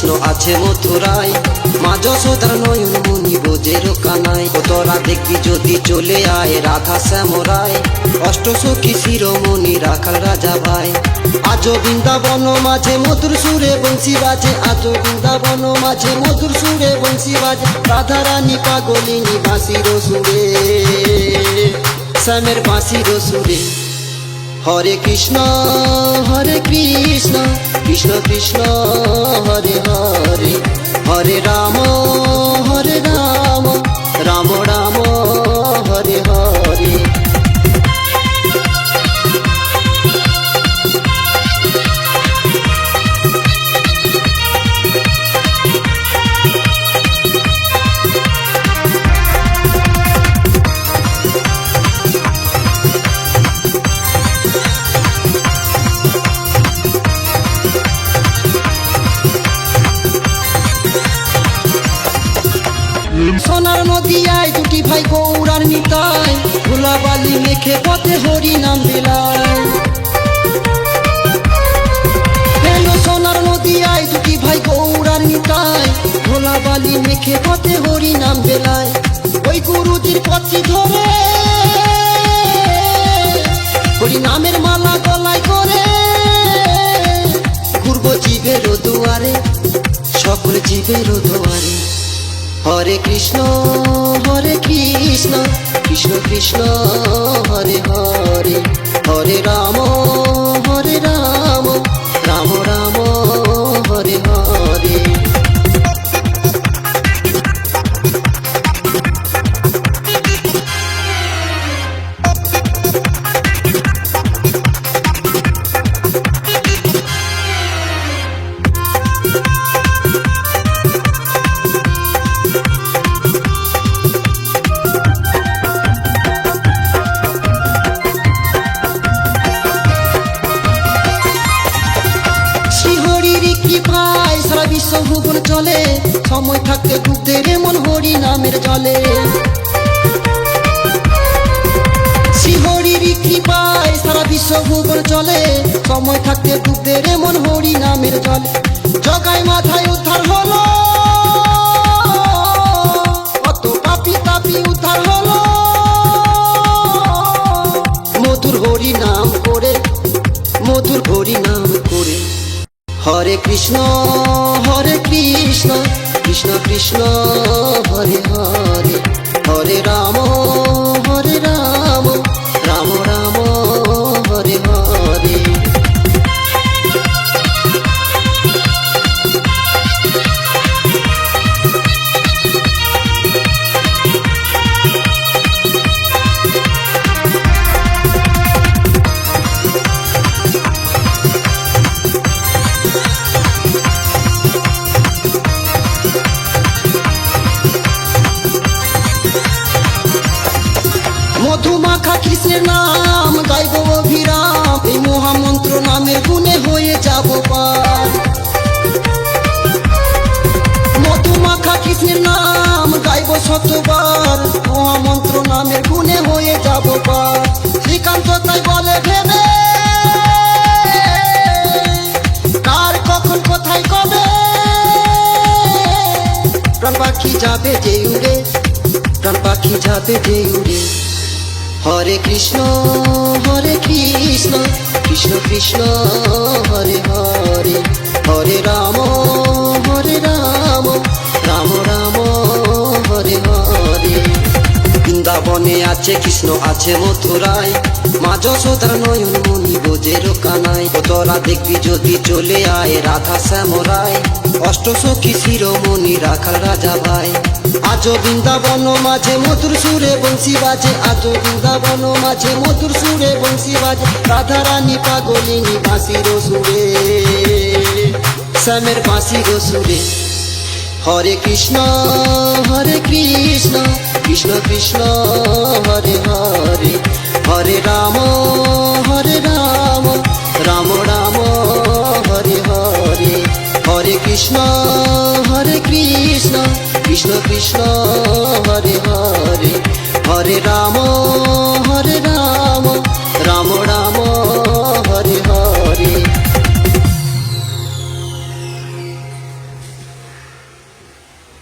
কৃষ্ণ আছে মথুরায়, মা যশোদার নয়ন মণি বোঝের কানায়। ও তোরা দেখবি যদি চলে আয় রাধা শ্যামরায়, অষ্টসখী শিরোমণি রাখাল রাজা ভাই। আজো বৃন্দাবন মাঝে মধুর সুরে বংশী বাজে, আজো বৃন্দাবন মাঝে মধুর সুরে বংশী বাজে। রাধা রানী পাগলিনী বাঁশির সুরে, শ্যামের বাঁশির সুরে। হরে কৃষ্ণ কৃষ্ণ কৃষ্ণ হরে হরে, হরে রাম রাম রাম হরে হরে। সোনার নদিয়ায় দুটি ভাই গৌরার নিতাই, ধুলাবালি মেখে পথে হরি নাম বেলায়। সোনার নদিয়ায় দুটি ভাই গৌরার নিতাই, ধুলাবালি মেখে পথে হরি নাম বেলায়। ওই গুরুজির পথি ধরে হরি নামের মালা গলায় করে, ঘুরব জীবের দুয়ারে, সকল জীবের দুয়ারে। হরে কৃষ্ণ কৃষ্ণ কৃষ্ণ হরে হরে, হরে রাম রাম রাম হরে হরে। ভুবন চলে, সময় থাকতে ডুবতে রে মন হরি নামের জলে। শ্রীহরির কৃপায় সারা বিশ্ব ভুবন চলে, সময় থাকতে ডুবতে রে মন হরি নামের জলে। জগায় মাথায় উদ্ধার হলো, কত পাপি তাপি উদ্ধার হলো, মধুর হরি নাম করে, মধুর হরি নাম করে। হরে কৃষ্ণ কৃষ্ণ কৃষ্ণ হরে হরে, হরে রাম রাম রাম হরে হরে। মধুমাখা কৃষ্ণের নাম গাইব অভিরাম, এই মহামন্ত্র নামের গুণে হয়ে যাব পার। মধুমাখা কৃষ্ণের নাম গাইব শতবার, মহামন্ত্র নামের গুণে হয়ে যাব পার। শ্রীকান্ত তাই বলে ভেবে, কার কখন কোথায় কবে, প্রাণ পাখি যাবে যে উড়ে, প্রাণ পাখি যাবে যে উড়ে। হরে কৃষ্ণ কৃষ্ণ কৃষ্ণ হরে হরে, হরে রাম রাম রাম হরে হরে। বৃন্দাবনে আছে কৃষ্ণ আছে মথুরায়, মা যশোদার নয়ন মণি বোঝের কানায়। ও তোরা দেখবি যদি চলে আয় রাধা শ্যামরায়, অষ্টসখী শিরোমণি রাখাল রাজা ভাই। আজো বৃন্দাবন মাঝে মধুর সুরে বংশী বাজে, আজো বৃন্দাবন মাঝে মধুর সুরে বংশী বাজে। রাধা রানী পাগলিনী বাঁশির সুরে, শ্যামের বাঁশির সুরে। হরে কৃষ্ণ কৃষ্ণ কৃষ্ণ হরে হরে, হরে রাম রাম রাম হরে হরে। হরে কৃষ্ণ কৃষ্ণ কৃষ্ণ হরে হরে, হরে রাম